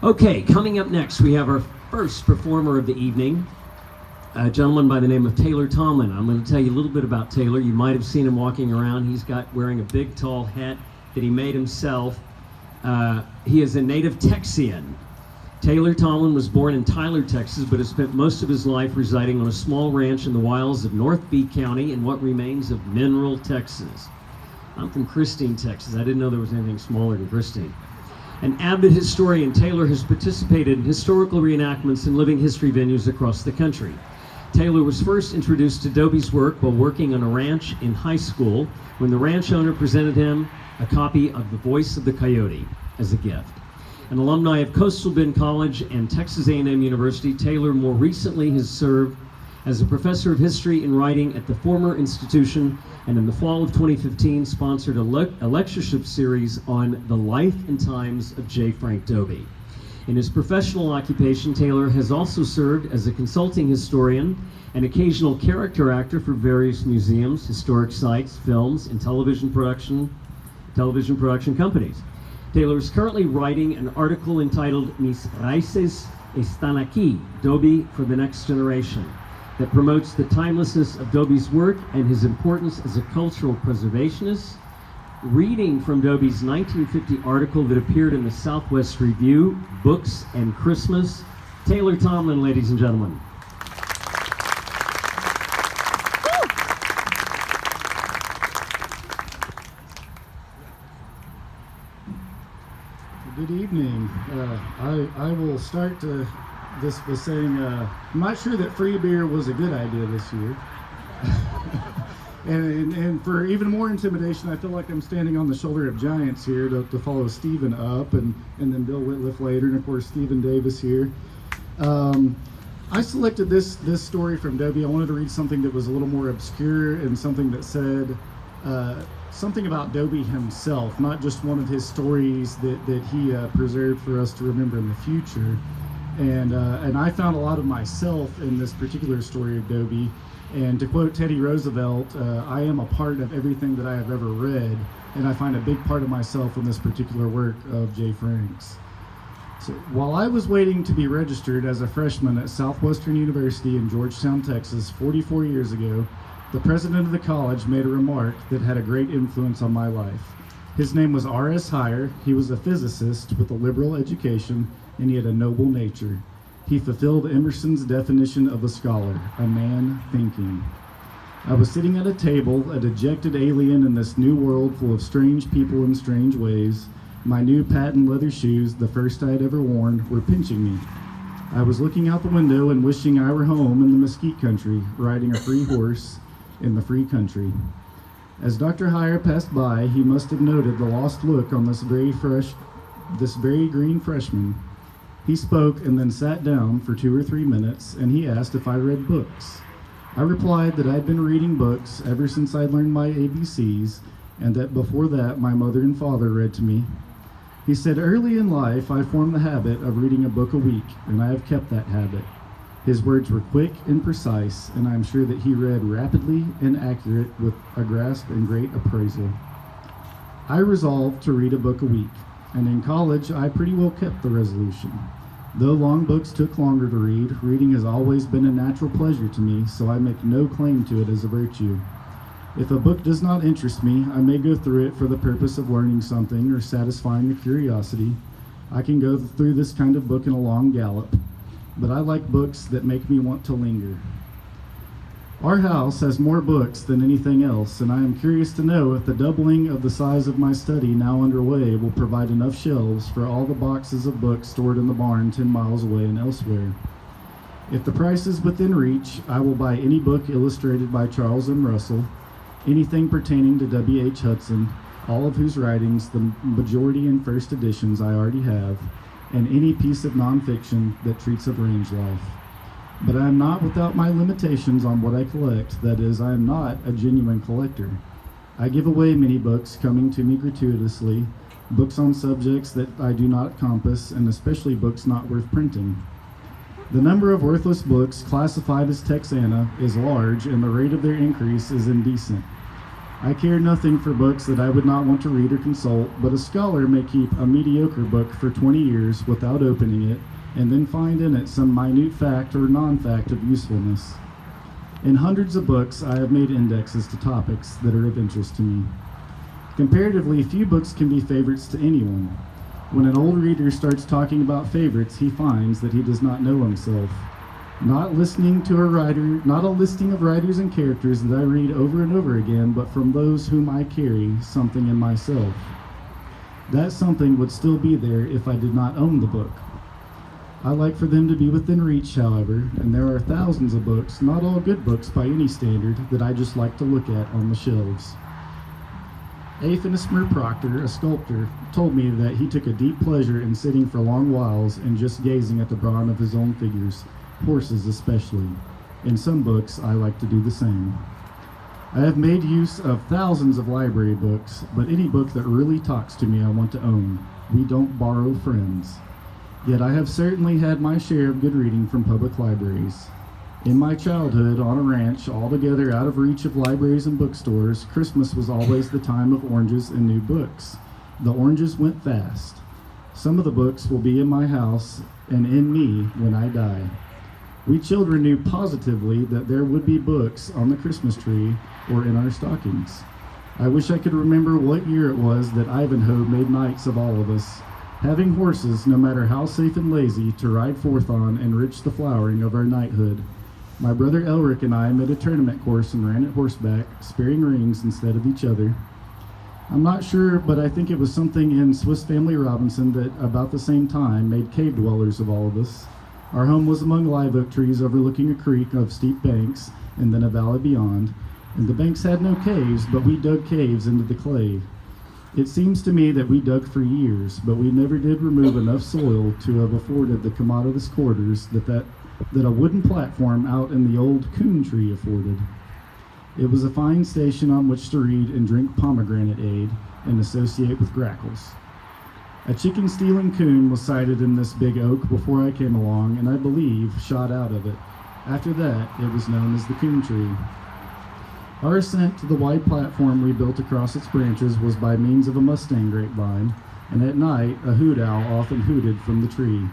Okay, coming up next, we have our first performer of the evening, a gentleman by the name of Taylor Tomlin. I'm going to tell you a little bit about Taylor. You might have seen him walking around. He's got wearing a big, tall hat that he made himself. He is a native Texian. Taylor Tomlin was born in Tyler, Texas, but has spent most of his life residing on a small ranch in the wilds of North Bee County in what remains of Mineral, Texas. I'm from Christine, Texas. I didn't know there was anything smaller than Christine. An avid historian, Taylor has participated in historical reenactments and living history venues across the country. Taylor was first introduced to Dobie's work while working on a ranch in high school when the ranch owner presented him a copy of The Voice of the Coyote as a gift. An alumni of Coastal Bend College and Texas A&M University, Taylor more recently has served as a professor of history and writing at the former institution, and in the fall of 2015 sponsored a lectureship series on the life and times of J. Frank Dobie. In his professional occupation, Taylor has also served as a consulting historian and occasional character actor for various museums, historic sites, films, and television production companies. Taylor is currently writing an article entitled Mis Raíces Están Aquí, Dobie for the Next Generation, that promotes the timelessness of Dobie's work and his importance as a cultural preservationist. Reading from Dobie's 1950 article that appeared in the Southwest Review, Books and Christmas, Taylor Tomlin, ladies and gentlemen. Good evening. I will start this by saying I'm not sure that free beer was a good idea this year. and for even more intimidation, I feel like I'm standing on the shoulder of giants here to follow Stephen up, and then Bill Whitliff later, and of course Stephen Davis here. I selected this story from Dobie. I wanted to read something that was a little more obscure and something that said something about Dobie himself, not just one of his stories that he preserved for us to remember in the future. And I found a lot of myself in this particular story of Dobie. And to quote Teddy Roosevelt, I am a part of everything that I have ever read, and I find a big part of myself in this particular work of J. Frank's. So while I was waiting to be registered as a freshman at Southwestern University in Georgetown, Texas, 44 years ago, the president of the college made a remark that had a great influence on my life. His name was R.S. Heyer. He was a physicist with a liberal education, and he had a noble nature. He fulfilled Emerson's definition of a scholar, a man thinking. I was sitting at a table, a dejected alien in this new world full of strange people and strange ways. My new patent leather shoes, the first I had ever worn, were pinching me. I was looking out the window and wishing I were home in the mesquite country, riding a free horse in the free country. As Dr. Heyer passed by, he must have noted the lost look on this very green freshman. He spoke and then sat down for 2 or 3 minutes, and he asked if I read books. I replied that I'd been reading books ever since I learned my ABCs, and that before that my mother and father read to me. He said, early in life I formed the habit of reading a book a week, and I have kept that habit. His words were quick and precise, and I am sure that he read rapidly and accurate with a grasp and great appraisal. I resolved to read a book a week, and in college I pretty well kept the resolution. Though long books took longer to read, reading has always been a natural pleasure to me, so I make no claim to it as a virtue. If a book does not interest me, I may go through it for the purpose of learning something or satisfying a curiosity. I can go through this kind of book in a long gallop, but I like books that make me want to linger. Our house has more books than anything else, and I am curious to know if the doubling of the size of my study now underway will provide enough shelves for all the boxes of books stored in the barn 10 miles away and elsewhere. If the price is within reach, I will buy any book illustrated by Charles M. Russell, anything pertaining to W.H. Hudson, all of whose writings, the majority in first editions, I already have, and any piece of nonfiction that treats of range life. But I am not without my limitations on what I collect. That is, I am not a genuine collector. I give away many books coming to me gratuitously, books on subjects that I do not compass, and especially books not worth printing. The number of worthless books classified as Texana is large, and the rate of their increase is indecent. I care nothing for books that I would not want to read or consult, but a scholar may keep a mediocre book for 20 years without opening it, and then find in it some minute fact or non-fact of usefulness. In hundreds of books, I have made indexes to topics that are of interest to me. Comparatively, few books can be favorites to anyone. When an old reader starts talking about favorites, he finds that he does not know himself. Not listening to a writer, not a listing of writers and characters that I read over and over again, but from those whom I carry something in myself. That something would still be there if I did not own the book. I like for them to be within reach, however, and there are thousands of books, not all good books by any standard, that I just like to look at on the shelves. Aphanismer Proctor, a sculptor, told me that he took a deep pleasure in sitting for long whiles and just gazing at the brawn of his own figures, horses especially. In some books, I like to do the same. I have made use of thousands of library books, but any book that really talks to me I want to own. We don't borrow friends. Yet I have certainly had my share of good reading from public libraries. In my childhood, on a ranch, altogether out of reach of libraries and bookstores, Christmas was always the time of oranges and new books. The oranges went fast. Some of the books will be in my house and in me when I die. We children knew positively that there would be books on the Christmas tree or in our stockings. I wish I could remember what year it was that Ivanhoe made knights of all of us, having horses, no matter how safe and lazy, to ride forth on, enrich the flowering of our knighthood. My brother Elric and I made a tournament course and ran at horseback, sparing rings instead of each other. I'm not sure, but I think it was something in Swiss Family Robinson that about the same time made cave dwellers of all of us. Our home was among live oak trees overlooking a creek of steep banks and then a valley beyond, and the banks had no caves, but we dug caves into the clay. It seems to me that we dug for years, but we never did remove enough soil to have afforded the commodious quarters that a wooden platform out in the old coon tree afforded. It was a fine station on which to read and drink pomegranate aid and associate with grackles. A chicken-stealing coon was sighted in this big oak before I came along, and I believe shot out of it. After that, it was known as the coon tree. Our ascent to the wide platform we built across its branches was by means of a Mustang grapevine, and at night a hoot owl often hooted from the tree.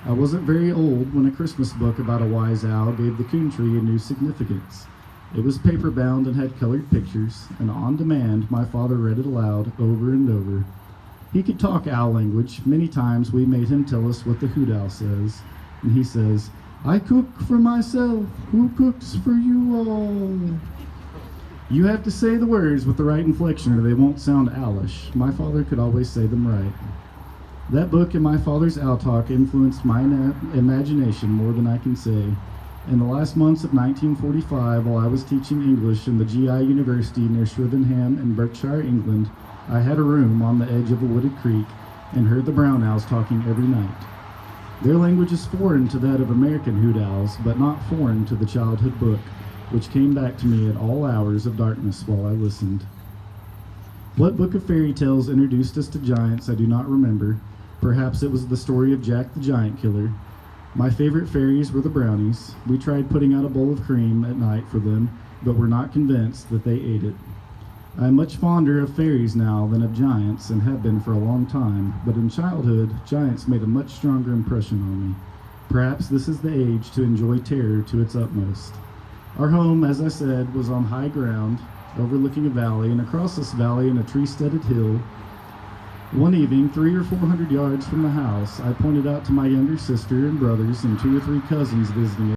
I wasn't very old when a Christmas book about a wise owl gave the coon tree a new significance. It was paper-bound and had colored pictures, and on demand my father read it aloud over and over. He could talk owl language. Many times we made him tell us what the hoot owl says, and he says, "I cook for myself, who cooks for you all?" You have to say the words with the right inflection or they won't sound owlish. My father could always say them right. That book and my father's owl talk influenced my imagination more than I can say. In the last months of 1945, while I was teaching English in the GI University near Shrivenham in Berkshire, England, I had a room on the edge of a wooded creek and heard the brown owls talking every night. Their language is foreign to that of American hoot owls, but not foreign to the childhood book, which came back to me at all hours of darkness while I listened. What book of fairy tales introduced us to giants I do not remember. Perhaps it was the story of Jack the Giant Killer. My favorite fairies were the brownies. We tried putting out a bowl of cream at night for them, but were not convinced that they ate it. I am much fonder of fairies now than of giants, and have been for a long time, but in childhood, giants made a much stronger impression on me. Perhaps this is the age to enjoy terror to its utmost. Our home, as I said, was on high ground, overlooking a valley, and across this valley in a tree-studded hill. One evening, 300 or 400 yards from the house, I pointed out to my younger sister and brothers and 2 or 3 cousins visiting